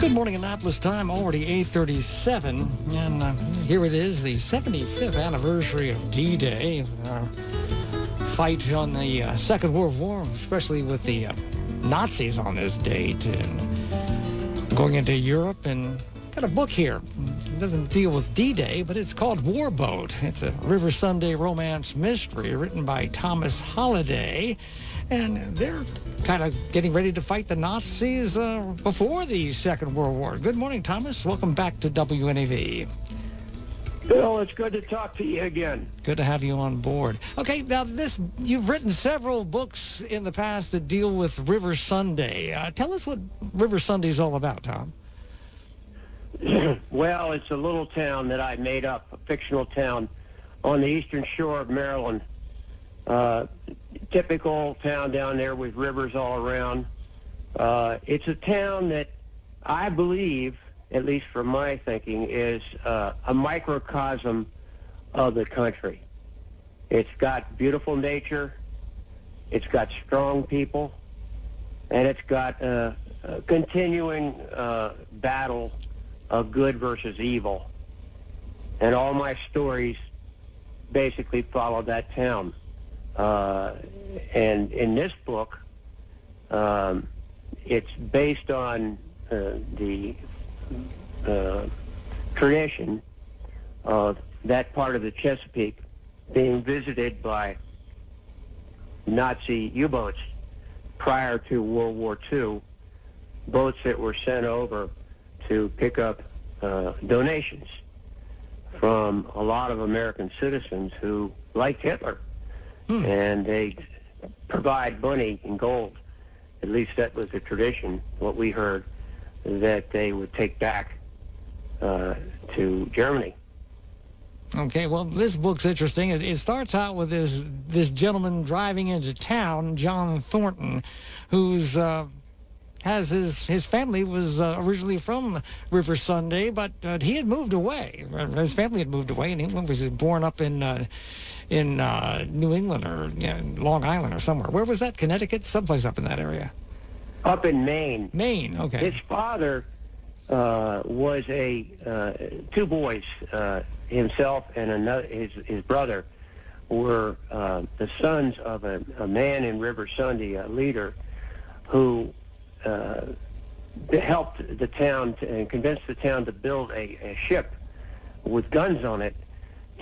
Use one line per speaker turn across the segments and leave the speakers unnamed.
Good morning, Annapolis time, already 8:37, and here it is, the 75th anniversary of D-Day, our fight on the Second World War, especially with the Nazis on this date, and going into Europe, and got a book here. It doesn't deal with D-Day, but it's called WarBoat. It's a River Sunday romance mystery written by Thomas Hollyday, and they're kind of getting ready to fight the Nazis before the Second World War. Good morning, Thomas. Welcome back to WNAV.
Bill, it's good to talk to you again.
Good to have you on board. Okay, now you've written several books in the past that deal with River Sunday. Tell us what River Sunday is all about, Tom.
Well, it's a little town that I made up, a fictional town on the eastern shore of Maryland. Typical town down there with rivers all around. It's a town that I believe, at least from my thinking, is a microcosm of the country. It's got beautiful nature, it's got strong people, and it's got a continuing battle of good versus evil. And all my stories basically follow that town. And in this book, it's based on the tradition of that part of the Chesapeake being visited by Nazi U-boats prior to World War II, boats that were sent over to pick up donations from a lot of American citizens who liked Hitler. And they provide money and gold. At least that was the tradition, what we heard, that they would take back to Germany.
Okay, well, this book's interesting. It starts out with this gentleman driving into town, John Thornton, who's has his family was originally from River Sunday, but he had moved away. His family had moved away, and he was born up in New England or Long Island or somewhere. Where was that? Connecticut? Someplace up in that area.
Up in Maine.
Maine, okay.
His father was two boys, himself and another, his brother, were the sons of a man in River Sunday, a leader, who helped the town and convinced the town to build a ship with guns on it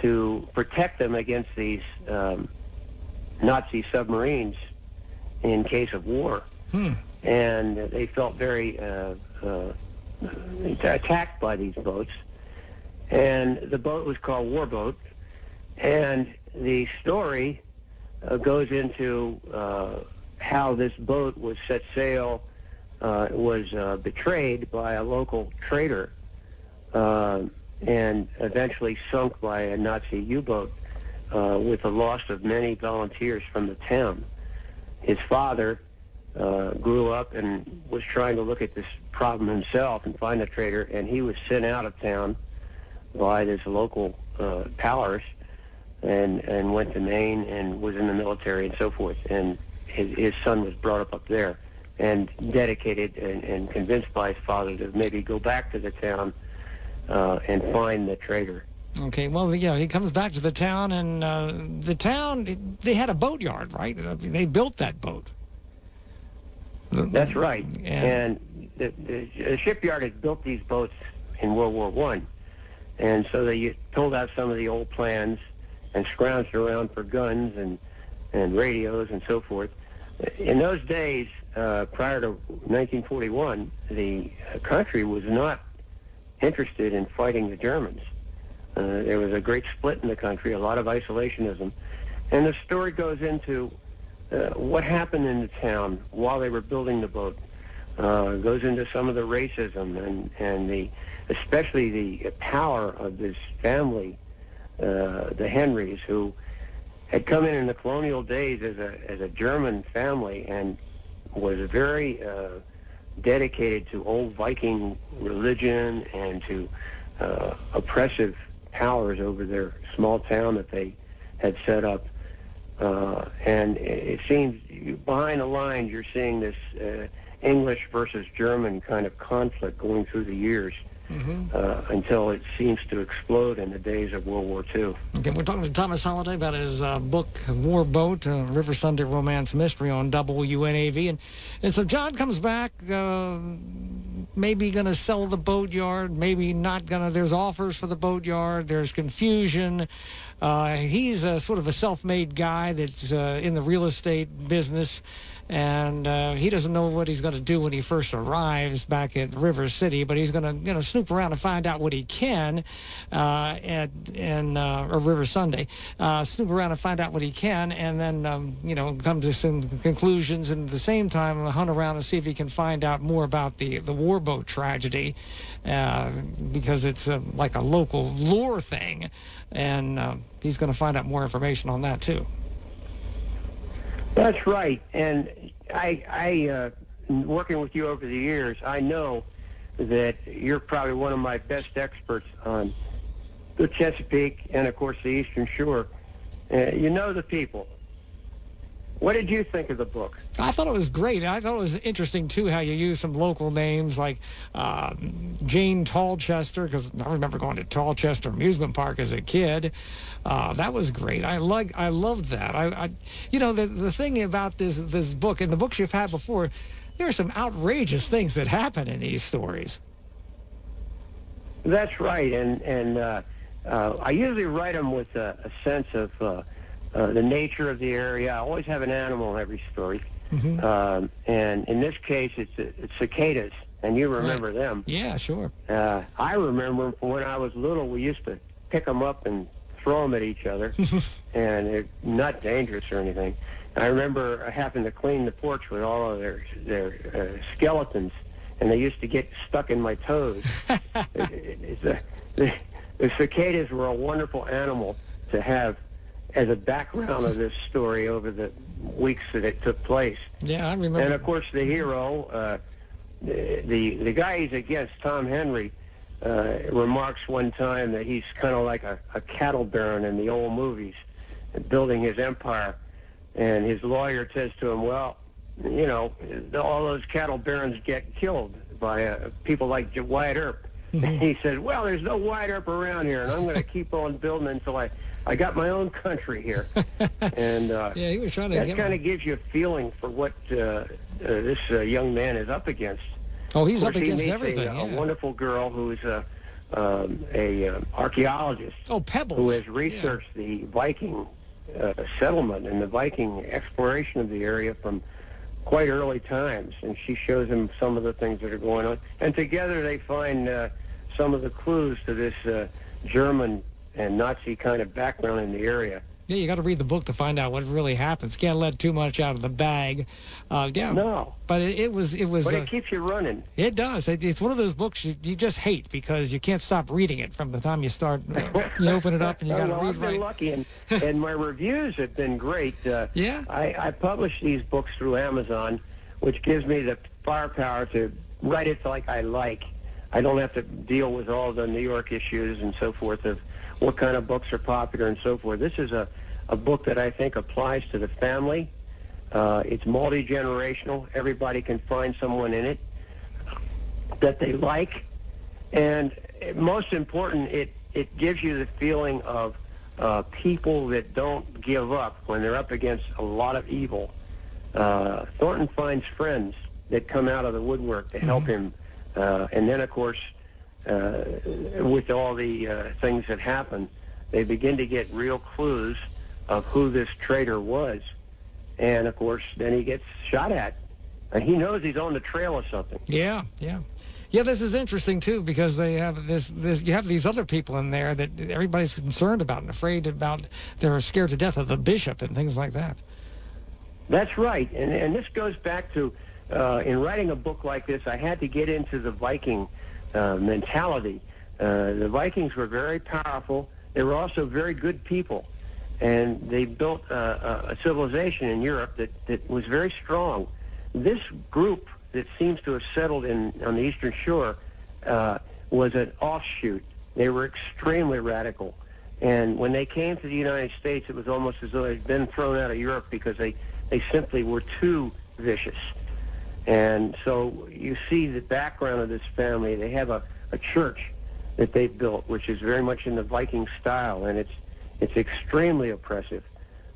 to protect them against these Nazi submarines in case of war. And they felt very attacked by these boats. And the boat was called WarBoat. And the story goes into how this boat was set sail, was betrayed by a local trader, and eventually sunk by a Nazi U-boat with the loss of many volunteers from the town. His father grew up and was trying to look at this problem himself and find a trader, and he was sent out of town by this local powers and went to Maine and was in the military and so forth. And his son was brought up there and dedicated and convinced by his father to maybe go back to the town and find the trader.
Okay, well, yeah, he comes back to the town, and the town, they had a boatyard, right? They built that boat.
That's right. And the shipyard had built these boats in World War I. And so they pulled out some of the old plans and scrounged around for guns and radios and so forth. In those days, prior to 1941, the country was not interested in fighting the Germans. There was a great split in the country, a lot of isolationism. And the story goes into what happened in the town while they were building the boat. Goes into some of the racism and especially the power of this family, the Henrys, who had come in the colonial days as a German family and was very dedicated to old Viking religion and to oppressive powers over their small town that they had set up. And it seems behind the lines you're seing this English versus German kind of conflict going through the years. Until it seems to explode in the days of World War II.
Okay, we're talking to Thomas Hollyday about his book, WarBoat, River Sunday Romance Mystery on WNAV. And so John comes back, maybe going to sell the boatyard, maybe not going to. There's offers for the boatyard. There's confusion. He's sort of a self-made guy that's in the real estate business. And he doesn't know what he's going to do when he first arrives back at River City, but he's going to snoop around and find out what he can or River Sunday, snoop around and find out what he can, and then come to some conclusions, and at the same time hunt around and see if he can find out more about the WarBoat tragedy, because it's like a local lore thing, and he's going to find out more information on that too.
That's right, and I working with you over the years, I know that you're probably one of my best experts on the Chesapeake and, of course, the Eastern Shore. You know the people. What did you think of the book?
I thought it was great. I thought it was interesting, too, how you use some local names like Jane Tallchester, because I remember going to Tallchester Amusement Park as a kid. That was great. I loved that. The thing about this book, and the books you've had before, there are some outrageous things that happen in these stories.
That's right, and I usually write them with a sense of the nature of the area. I always have an animal in every story. And in this case, it's cicadas, and you remember them.
Yeah, sure.
I remember them from when I was little. We used to pick them up and throw them at each other, and they're not dangerous or anything. I remember having to clean the porch with all of their skeletons, and they used to get stuck in my toes. The cicadas were a wonderful animal to have as a background of this story over the weeks that it took place.
Yeah, I remember.
And of course, the hero, the guy he's against, Tom Henry, remarks one time that he's kind of like a cattle baron in the old movies, building his empire. And his lawyer says to him, well, all those cattle barons get killed by people like Wyatt Earp. And he said, well, there's no Wyatt Earp around here, and I'm going to keep on building until I got my own country here. And
yeah, he was trying to
that kind of gives you a feeling for what this young man is up against.
Oh, he's up against everything.
A wonderful girl who is a archaeologist.
Oh, Pebbles.
Who has researched the Viking settlement and the Viking exploration of the area from quite early times, and she shows him some of the things that are going on. And together they find some of the clues to this German and Nazi kind of background in the area.
Yeah, you got to read the book to find out what really happens. Can't let too much out of the bag.
No.
But it was.
But it keeps you running.
It does. It's one of those books you just hate because you can't stop reading it from the time you start. You open it up and you got to read
I've been lucky, and my reviews have been great.
Yeah.
I publish these books through Amazon, which gives me the firepower to write it like I like. I don't have to deal with all the New York issues and so forth of what kind of books are popular and so forth. This is a book that I think applies to the family. It's multi-generational. Everybody can find someone in it that they like. And most important, it gives you the feeling of people that don't give up when they're up against a lot of evil. Thornton finds friends that come out of the woodwork to help him. And then, of course, with all the things that happen, they begin to get real clues of who this traitor was. And, of course, then he gets shot at. And he knows he's on the trail of something.
Yeah. Yeah, this is interesting, too, because they have this. You have these other people in there that everybody's concerned about and afraid about. They're scared to death of the bishop and things like that.
That's right. And this goes back to, in writing a book like this, I had to get into the Viking mentality. The Vikings were very powerful. They were also very good people. And they built a civilization in Europe that was very strong. This group that seems to have settled on the Eastern Shore was an offshoot. They were extremely radical. And when they came to the United States, it was almost as though they'd been thrown out of Europe because they simply were too vicious. And so you see the background of this family. They have a church that they've built, which is very much in the Viking style, and it's extremely oppressive.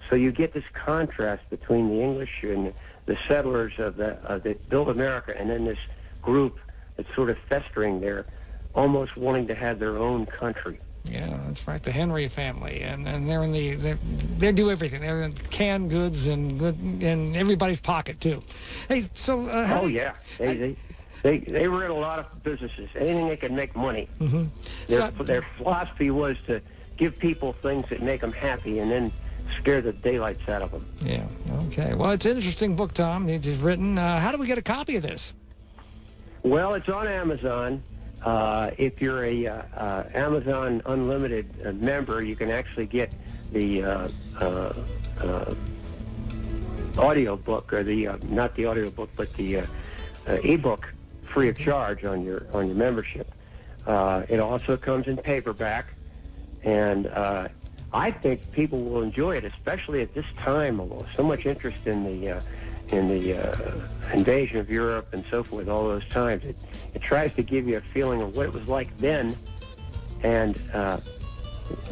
So you get this contrast between the English and the settlers that built America, and then this group that's sort of festering there, almost wanting to have their own country.
Yeah, that's right. The Henry family, and they're in they do everything. They're in canned goods and in everybody's pocket too. Hey, so
oh yeah, they were in a lot of businesses. Anything they could make money.
Mm-hmm.
Their philosophy was to give people things that make them happy, and then scare the daylights out of them.
Yeah. Okay. Well, it's an interesting book, Tom. It's written. How do we get a copy of this?
Well, it's on Amazon. If you're a Amazon Unlimited member, you can actually get the audio book, or the not the audio book, but the ebook, free of charge on your membership. It also comes in paperback, and I think people will enjoy it, especially at this time. So much interest in the invasion of Europe and so forth, all those times. It tries to give you a feeling of what it was like then, and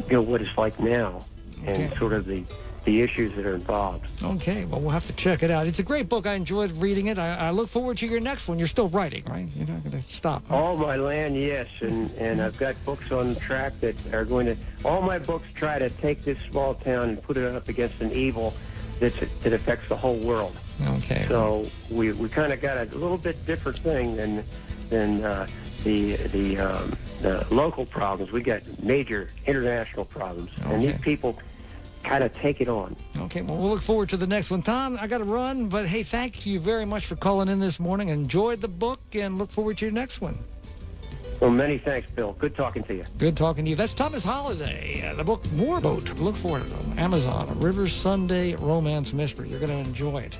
what it's like now, and sort of the issues that are involved.
Okay, well, we'll have to check it out. It's a great book. I enjoyed reading it. I look forward to your next one. You're still writing, right? You're not going to stop. Huh?
All my land, yes, and I've got books on the track that are going to. All my books try to take this small town and put it up against an evil that affects the whole world.
Okay.
So we kind of got a little bit different thing than the local problems. We got major international problems, and these people kind of take it on.
Okay, well, we'll look forward to the next one. Tom, I got to run, but hey, thank you very much for calling in this morning. Enjoyed the book, and look forward to your next one.
Well, many thanks, Bill. Good talking to you.
Good talking to you. That's Thomas Hollyday. The book WarBoat. Look for it on Amazon. A River Sunday romance mystery. You're going to enjoy it.